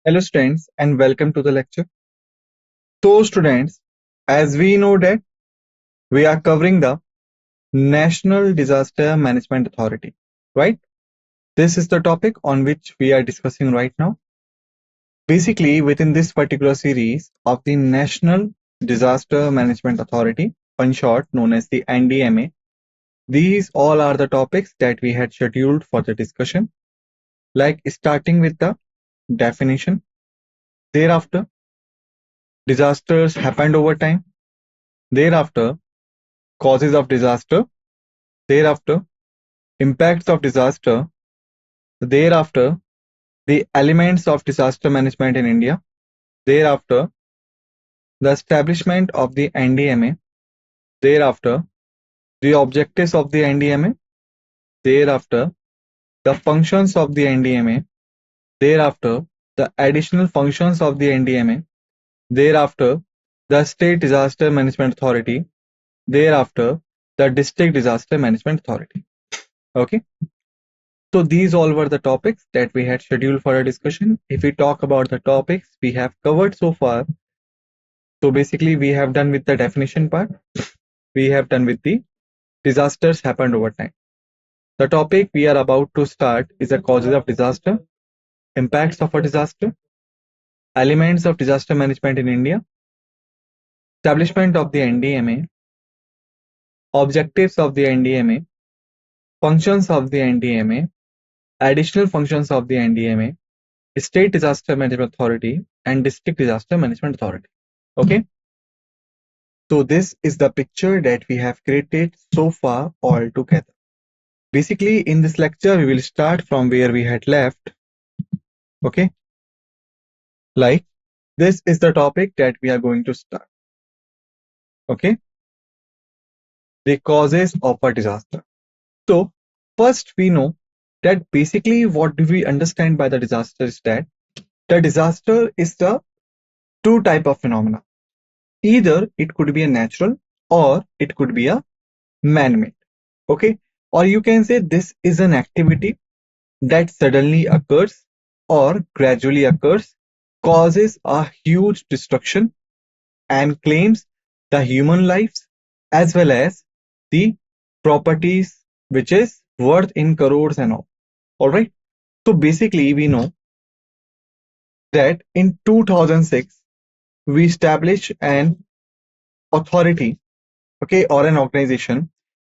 Hello students and welcome to the lecture. So students, as we know that we are covering the National Disaster Management Authority, right? This is the topic on which we are discussing right now. Basically, within this particular series of the National Disaster Management Authority, in short known as the NDMA, these all are the topics that we had scheduled for the discussion, like starting with the definition, thereafter disasters happened over time, thereafter causes of disaster, thereafter impacts of disaster, thereafter the elements of disaster management in India, thereafter the establishment of the NDMA, thereafter the objectives of the NDMA, thereafter the functions of the NDMA, thereafter the additional functions of the NDMA, thereafter the State Disaster Management Authority, thereafter the District Disaster Management Authority. Okay. So these all were the topics that we had scheduled for a discussion. If we talk about the topics we have covered so far, so basically we have done with the definition part, we have done with the disasters happened over time. The topic we are about to start is the causes of disaster, impacts of a disaster, elements of disaster management in India, establishment of the NDMA, objectives of the NDMA, functions of the NDMA, additional functions of the NDMA, State Disaster Management Authority, and District Disaster Management Authority. Okay. So this is the picture that we have created so far all together. Basically, in this lecture, we will start from where we had left. Okay. Like this is the topic that we are going to start. Okay. The causes of a disaster. So first we know that basically what do we understand by the disaster is that the disaster is the two type of phenomena. Either it could be a natural or it could be a man-made. Okay. Or you can say this is an activity that suddenly occurs or gradually occurs, causes a huge destruction and claims the human lives as well as the properties which is worth in crores and all. Alright. So basically we know that in 2006 we established an authority, okay, or an organization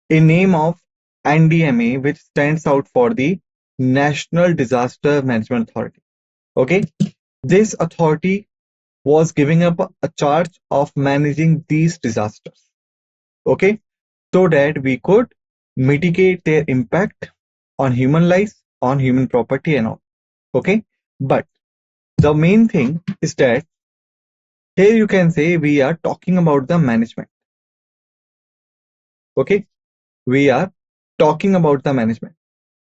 in name of NDMA, which stands out for the National Disaster Management Authority. Okay, this authority was giving up a charge of managing these disasters. Okay, so that we could mitigate their impact on human lives, on human property, and all. Okay, but the main thing is that here you can say we are talking about the management. Okay, we are talking about the management.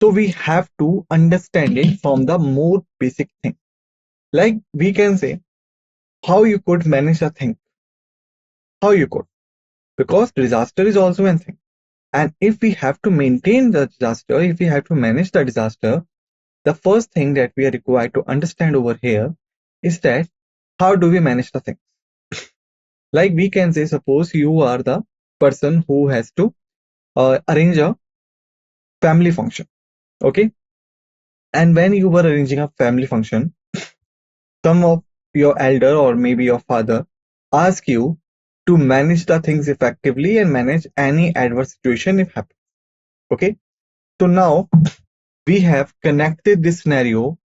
So we have to understand it from the more basic thing. Like we can say how you could manage a thing. How you could. Because disaster is also a thing. And if we have to maintain the disaster, if we have to manage the disaster, the first thing that we are required to understand over here is that how do we manage the thing? Like we can say, suppose you are the person who has to arrange a family function. Okay. And when you were arranging a family function, some of your elder or maybe your father ask you to manage the things effectively and manage any adverse situation if happens. Okay. So now we have connected this scenario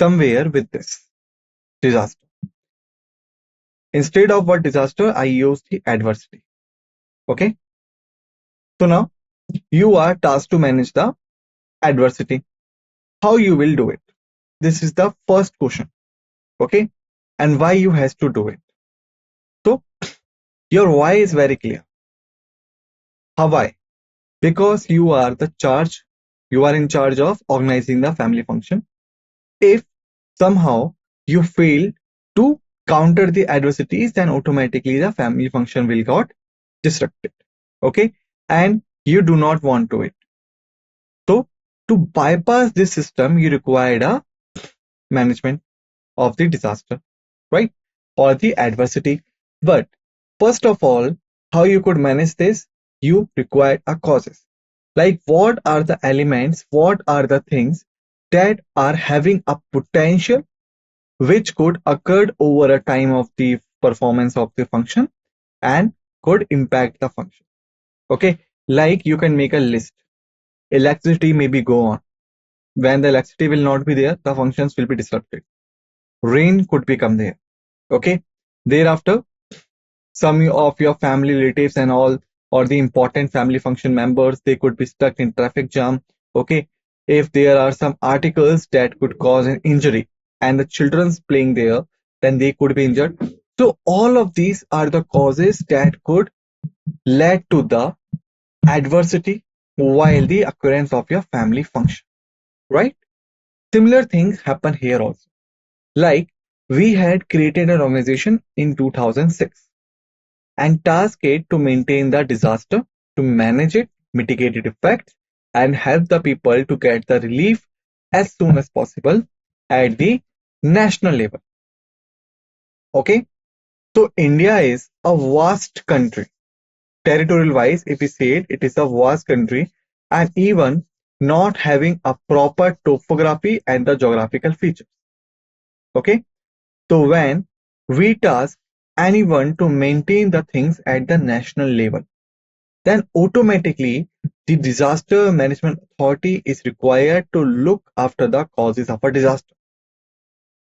somewhere with this disaster. Instead of what disaster, I use the adversity. Okay. So now you are tasked to manage the adversity. How you will do it? This is the first question. Okay. And why you has to do it? So your why is very clear. How why? Because you are in charge of organizing the family function. If somehow you fail to counter the adversities, then automatically the family function will got disrupted. Okay. And you do not want to it. So to bypass this system, you required a management. of the disaster, right? Or the adversity. But first of all, how you could manage this? You require a causes. Like what are the elements, what are the things that are having a potential which could occur over a time of the performance of the function and could impact the function. Okay, like you can make a list. Electricity may be go on. When the electricity will not be there, the functions will be disrupted. Rain could become there. Okay, thereafter some of your family relatives and all, or the important family function members, they could be stuck in traffic jam. Okay, if there are some articles that could cause an injury and the children's playing there, then they could be injured. So all of these are the causes that could lead to the adversity while the occurrence of your family function, right? Similar things happen here also. Like we had created an organization in 2006 and task it to maintain the disaster, to manage it, mitigate its effects, and help the people to get the relief as soon as possible at the national level. Okay, so India is a vast country. Territorial wise, if we say it, it is a vast country and even not having a proper topography and the geographical features. Okay, so when we task anyone to maintain the things at the national level, then automatically the disaster management authority is required to look after the causes of a disaster.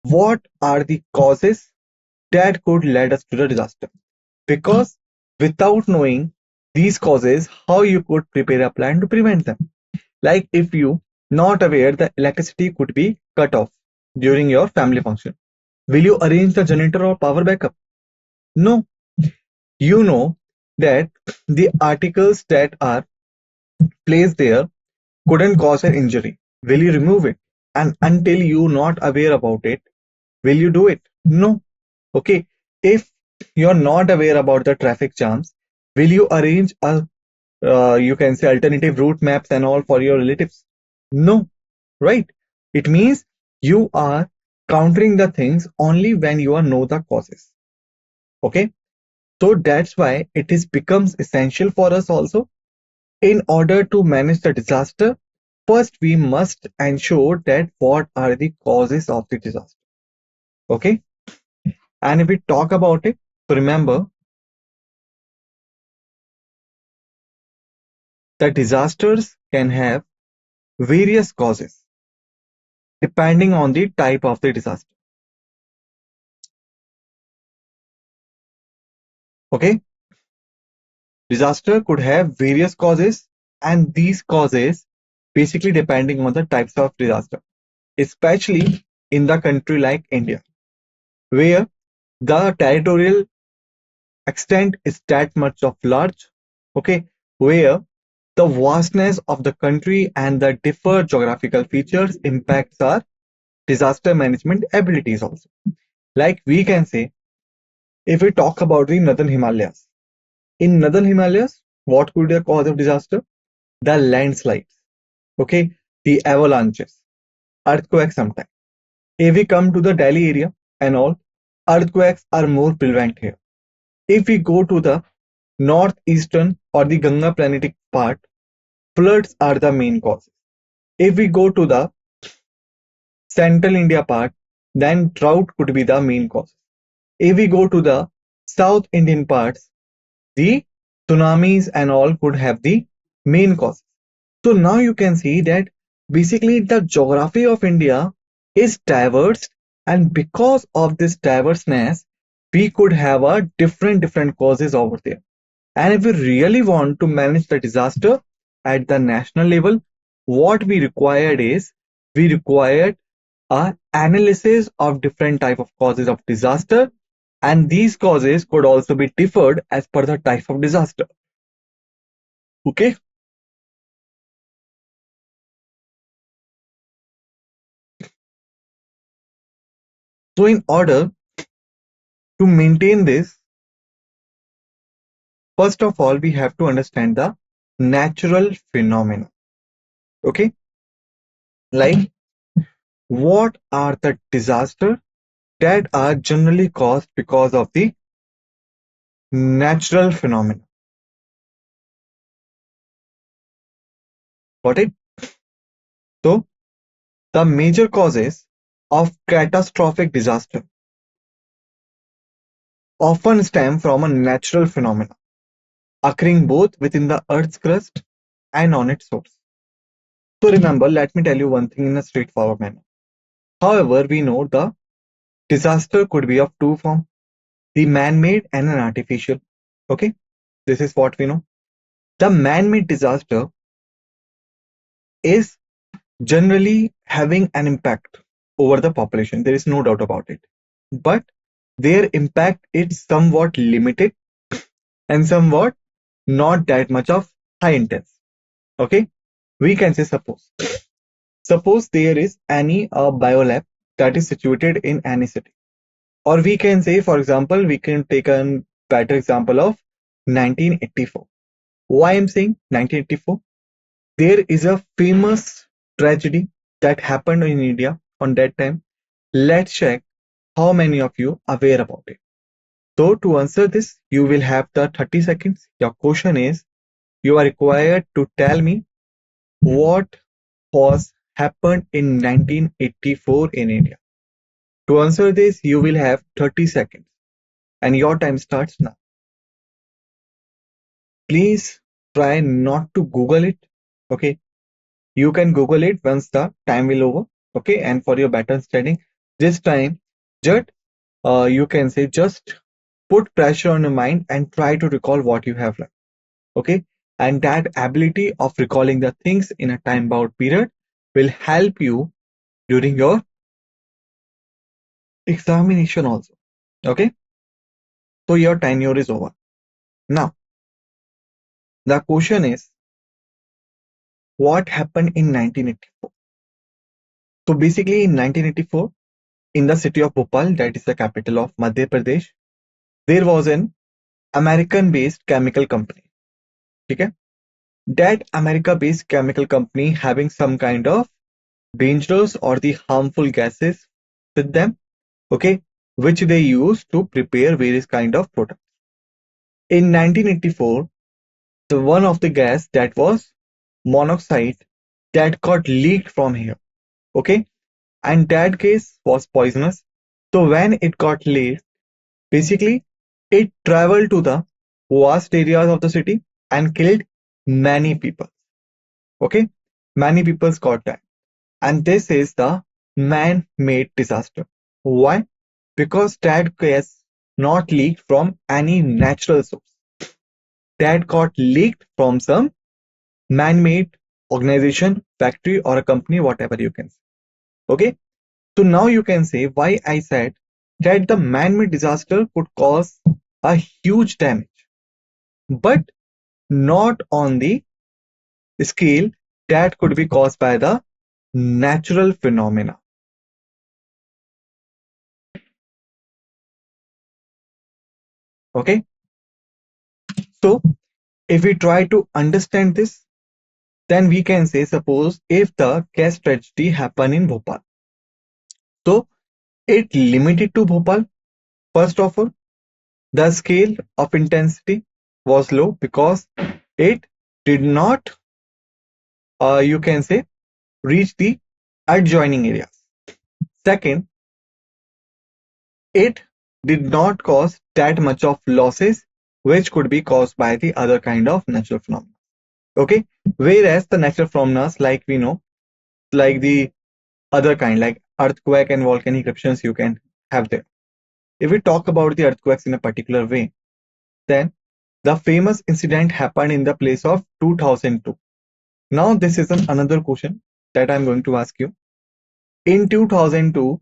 What are the causes that could lead us to the disaster? Because without knowing these causes, how you could prepare a plan to prevent them? Like if you not aware the electricity could be cut off during your family function, will you arrange the generator or power backup? No. You know that the articles that are placed there couldn't cause an injury. Will you remove it? And until you not aware about it, will you do it? No. Okay. If you're not aware about the traffic jams, will you arrange a you can say alternative route maps and all for your relatives? No. Right? It means you are countering the things only when you are know the causes. Okay. So that's why it is becomes essential for us also. In order to manage the disaster, first we must ensure that what are the causes of the disaster. Okay. And if we talk about it, so remember that disasters can have various causes depending on the type of the disaster. Okay. Disaster could have various causes, and these causes basically depending on the types of disaster, especially in the country like India, where the territorial extent is that much of large, okay, where the vastness of the country and the different geographical features impacts our disaster management abilities also. Like we can say, if we talk about the northern Himalayas, in northern Himalayas, what could be the cause of disaster? The landslides, okay, the avalanches, earthquakes sometimes. If we come to the Delhi area and all, earthquakes are more prevalent here. If we go to the northeastern or the Ganga planitic part, floods are the main cause. If we go to the central India part, then drought could be the main cause. If we go to the South Indian parts, the tsunamis and all could have the main cause. So now you can see that basically the geography of India is diverse, and because of this diverseness, we could have a different causes over there. And if we really want to manage the disaster at the national level, what we required is we required a analysis of different type of causes of disaster, and these causes could also be differed as per the type of disaster. Okay. So in order to maintain this, first of all, we have to understand the natural phenomena. Okay. Like what are the disaster that are generally caused because of the natural phenomena. Got it? So, the major causes of catastrophic disaster often stem from a natural phenomena occurring both within the Earth's crust and on its source. So remember, let me tell you one thing in a straightforward manner. However, we know the disaster could be of two forms, the man-made and an artificial. Okay, this is what we know. The man-made disaster is generally having an impact over the population. There is no doubt about it. But their impact is somewhat limited and somewhat not that much of high intense. Okay, we can say suppose there is any biolab that is situated in any city, or we can say, for example, we can take a better example of 1984. Why I'm saying 1984? There is a famous tragedy that happened in India on that time. Let's check how many of you are aware about it. So to answer this, you will have the 30 seconds. Your question is, you are required to tell me what was happened in 1984 in India. To answer this, you will have 30 seconds and your time starts now. Please try not to Google it. Okay. You can Google it once the time will over. Okay. And for your better studying, this time, just you can say just put pressure on your mind and try to recall what you have learned. Okay. And that ability of recalling the things in a time bound period will help you during your examination also. Okay. So your tenure is over. Now, the question is, what happened in 1984? So basically in 1984, in the city of Bhopal, that is the capital of Madhya Pradesh, there was an American-based chemical company. Okay? That America-based chemical company having some kind of dangerous or the harmful gases with them, okay, which they use to prepare various kind of products. In 1984, the one of the gas that was monoxide that got leaked from here, okay, and that gas was poisonous. So when it got leaked, basically it traveled to the vast areas of the city and killed many people. Okay, many people got died, and this is the man-made disaster. Why? Because that gas not leaked from any natural source. That got leaked from some man-made organization, factory, or a company, whatever you can say. Okay, so now you can say why I said that the man-made disaster could cause a huge damage, but not on the scale that could be caused by the natural phenomena. Okay, so if we try to understand this, then we can say, suppose if the gas tragedy happened in Bhopal, so it limited to Bhopal. First of all, the scale of intensity was low because it did not, you can say, reach the adjoining areas. Second, it did not cause that much of losses which could be caused by the other kind of natural phenomena. Okay, whereas the natural phenomena, like we know, like the other kind, like earthquake and volcanic eruptions, you can have there. If we talk about the earthquakes in a particular way, then the famous incident happened in the place of 2002. Now this is another question that I'm going to ask you. In 2002,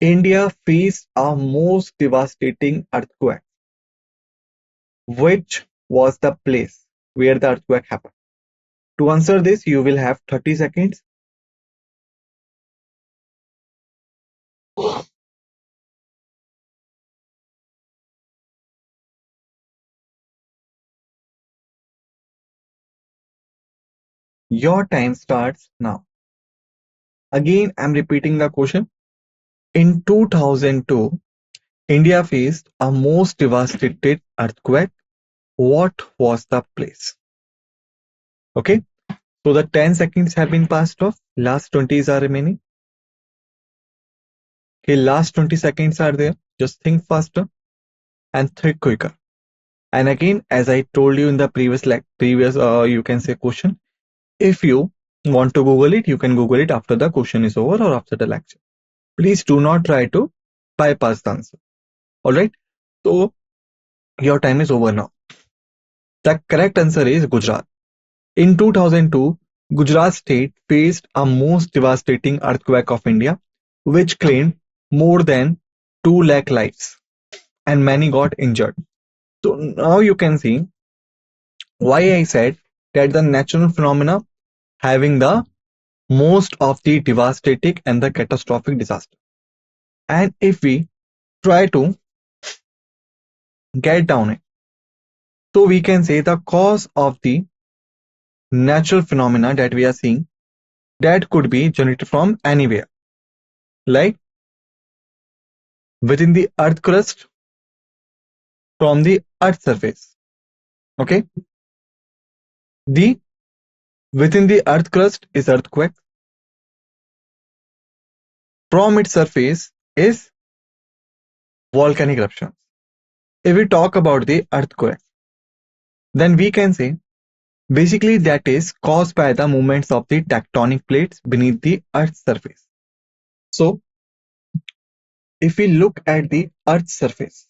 India faced a most devastating earthquake. Which was the place where the earthquake happened? To answer this, you will have 30 seconds. Your time starts now. Again, I'm repeating the question. In 2002, India faced a most devastating earthquake. What was the place? Okay, so the 10 seconds have been passed off. Last 20s are remaining. Okay, last 20 seconds are there. Just think faster and think quicker. And again, as I told you in the previous you can say question, if you want to Google it, you can Google it after the question is over or after the lecture. Please do not try to bypass the answer. All right. So your time is over now. The correct answer is Gujarat. In 2002, Gujarat state faced a most devastating earthquake of India, which claimed more than 2 lakh lives and many got injured. So now you can see why I said that the natural phenomena having the most of the devastating and the catastrophic disaster. And if we try to get down it, so we can say the cause of the natural phenomena that we are seeing that could be generated from anywhere, like within the earth crust, from the earth surface. Okay, the within the earth crust is earthquake, from its surface is volcanic eruptions. If we talk about the earthquake, then we can say basically that is caused by the movements of the tectonic plates beneath the earth's surface. So if we look at the earth's surface,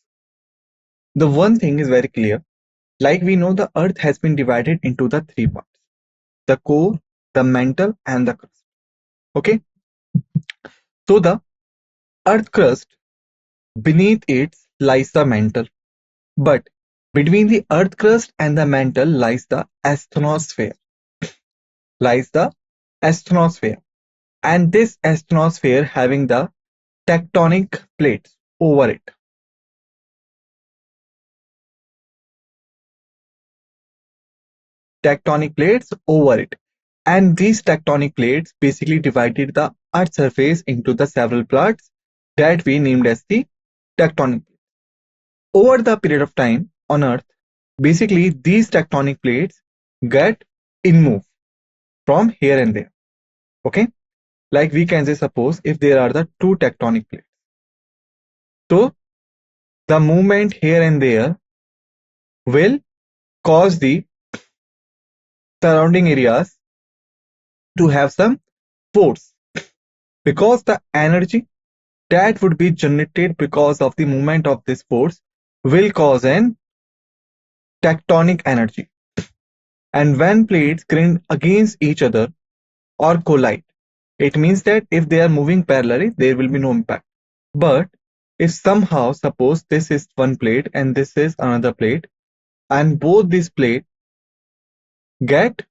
the one thing is very clear. Like we know, the earth has been divided into the three parts: the core, the mantle, and the crust. Okay, so the earth crust, beneath it lies the mantle, but between the earth crust and the mantle lies the asthenosphere. And this asthenosphere having the tectonic plates over it. And these tectonic plates basically divided the earth's surface into the several parts that we named as the tectonic plates. Over the period of time on earth, basically these tectonic plates get in-move from here and there. Okay, like we can say, suppose if there are the two tectonic plates, so the movement here and there will cause the surrounding areas to have some force, because the energy that would be generated because of the movement of this force will cause an tectonic energy. And when plates grind against each other or collide, it means that if they are moving parallelly, there will be no impact. But if somehow, suppose this is one plate and this is another plate, and both these plates get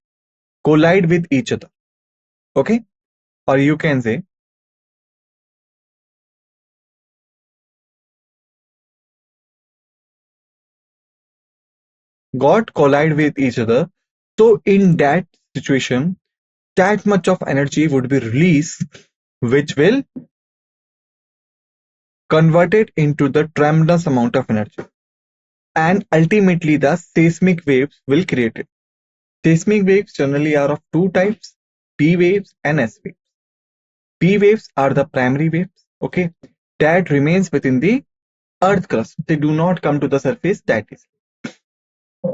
collide with each other, okay, or you can say got collide with each other, so in that situation, that much of energy would be released, which will convert it into the tremendous amount of energy, and ultimately the seismic waves will create it. Seismic waves generally are of two types: P waves and S waves. P waves are the primary waves, okay, that remains within the earth crust. They do not come to the surface that is.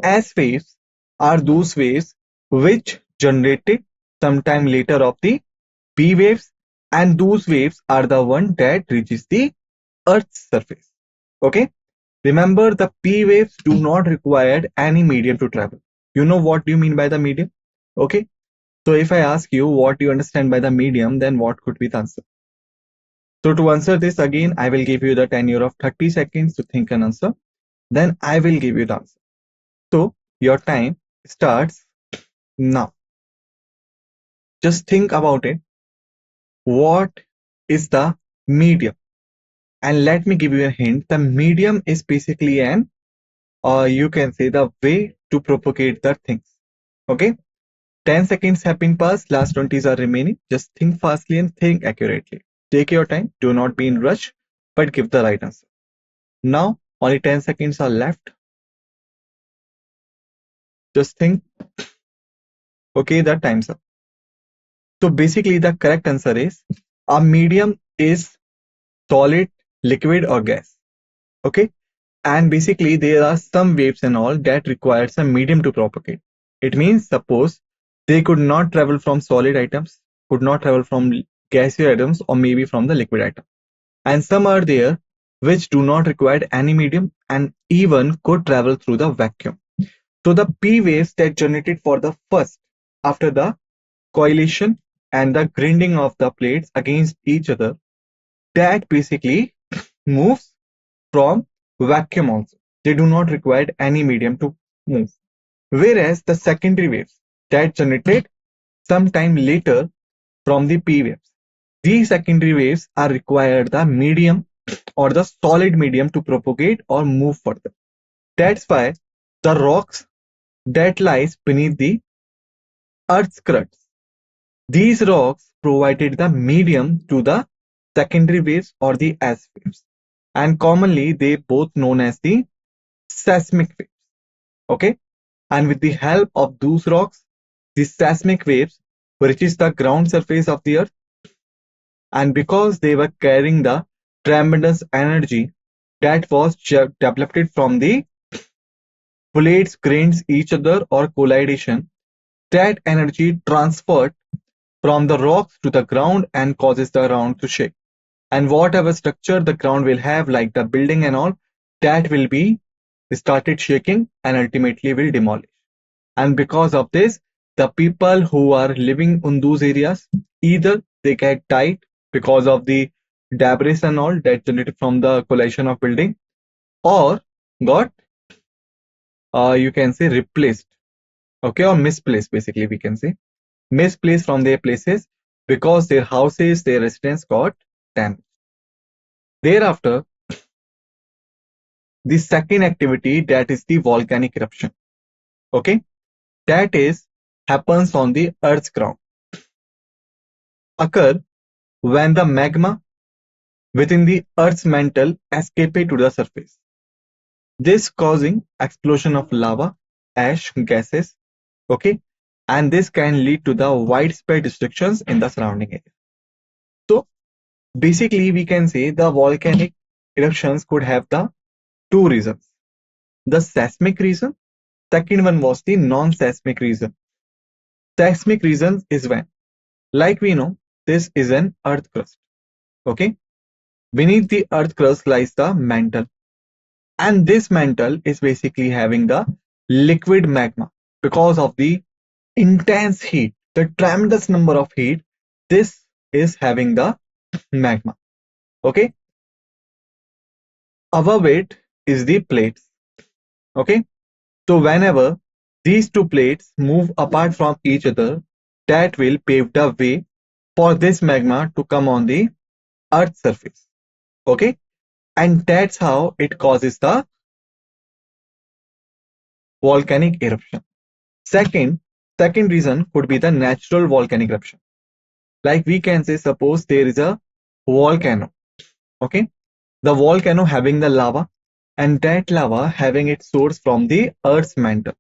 S waves are those waves which generated sometime later of the P waves, and those waves are the one that reaches the earth's surface. Okay, remember, the P waves do not require any medium to travel. You know what do you mean by the medium? Okay, so if I ask you what you understand by the medium, then what could be the answer? So to answer this again, I will give you the tenure of 30 seconds to think an answer. Then I will give you the answer. So your time starts now. Just think about it. What is the medium? And let me give you a hint. The medium is basically an, or you can say, the way to propagate the things. Okay, 10 seconds have been passed, last 20s are remaining. Just think fastly and think accurately. take your time, do not be in rush, but give the right answer. Now only 10 seconds are left. Just think. Okay, the time's up. So basically the correct answer is a medium is solid, liquid or gas. Okay, and basically there are some waves and all that requires a medium to propagate. It means suppose they could not travel from solid items, could not travel from gaseous items, or maybe from the liquid item, and some are there which do not require any medium and even could travel through the vacuum. So the P waves that generated for the first after the coalition and the grinding of the plates against each other, that basically moves from vacuum also. They do not require any medium to move. Whereas the secondary waves that generated sometime later from the P waves, these secondary waves are required the medium or the solid medium to propagate or move further. That's why the rocks that lies beneath the Earth's crust, these rocks provided the medium to the secondary waves or the S waves, and commonly they both known as the seismic waves. Okay, and with the help of those rocks, the seismic waves reaches the ground surface of the Earth, and because they were carrying the tremendous energy that was developed from the plates grinds each other or collidation, that energy transferred from the rocks to the ground and causes the ground to shake. And whatever structure the ground will have, like the building and all, that will be started shaking and ultimately will demolish. And because of this, the people who are living in those areas, either they get died because of the debris and all that generated from the collision of building, or got you can say replaced, okay, or misplaced, basically we can say misplaced from their places because their houses, their residence got damaged. Thereafter, the second activity, that is the volcanic eruption. Okay, that is happens on the Earth's ground, occur when the magma within the Earth's mantle escape to the surface. This causing explosion of lava, ash, gases. Okay, and this can lead to the widespread destructions in the surrounding area. So basically we can say the volcanic eruptions could have the two reasons. The seismic reason, second one was the non-seismic reason. Seismic reason is when, like we know, this is an earth crust. Okay, beneath the earth crust lies the mantle, and this mantle is basically having the liquid magma because of the intense heat, the tremendous number of heat. This is having the magma. Okay, above it is the plates. Okay, so whenever these two plates move apart from each other, that will pave the way for this magma to come on the Earth's surface. Okay, and that's how it causes the volcanic eruption. Second reason could be the natural volcanic eruption. Like we can say, suppose there is a volcano. Okay, the volcano having the lava, and that lava having its source from the Earth's mantle.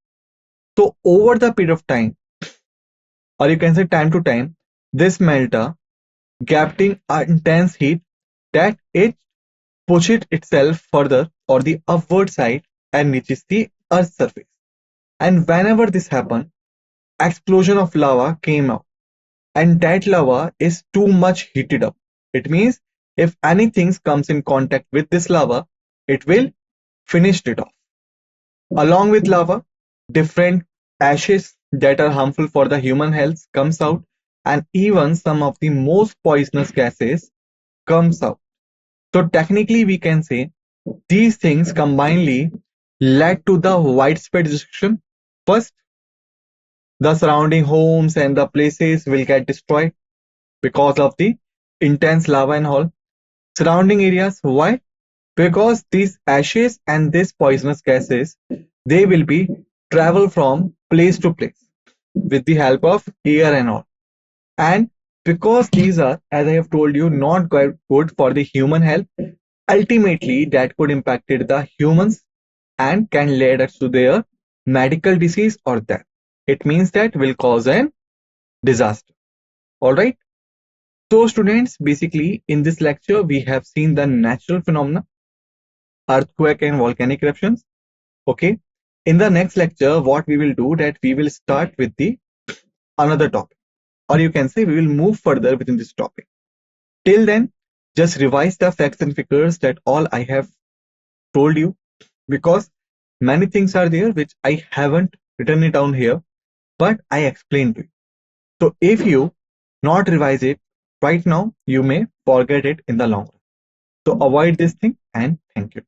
So over the period of time, or you can say time to time, this melter getting intense heat that it pushes itself further or the upward side and reaches the Earth's surface. And whenever this happens, explosion of lava came out, and that lava is too much heated up. It means if anything comes in contact with this lava, it will finish it off. Along with lava, different ashes that are harmful for the human health comes out, and even some of the most poisonous gases comes out. So technically we can say these things combinedly led to the widespread destruction. First, the surrounding homes and the places will get destroyed because of the intense lava and all. Surrounding areas, why? Because these ashes and these poisonous gases, they will be travel from place to place with the help of air and all. And because these are, as I have told you, not good for the human health. Ultimately, that could impact the humans and can lead us to their medical disease or death. It means that will cause an disaster. All right. So, students, basically in this lecture, we have seen the natural phenomena, earthquake and volcanic eruptions. Okay. In the next lecture, what we will do that we will start with the another topic, or you can say we will move further within this topic. Till then, just revise the facts and figures that all I have told you, because many things are there which I haven't written it down here, but I explained to you. So if you not revise it right now, you may forget it in the long run. So avoid this thing and thank you.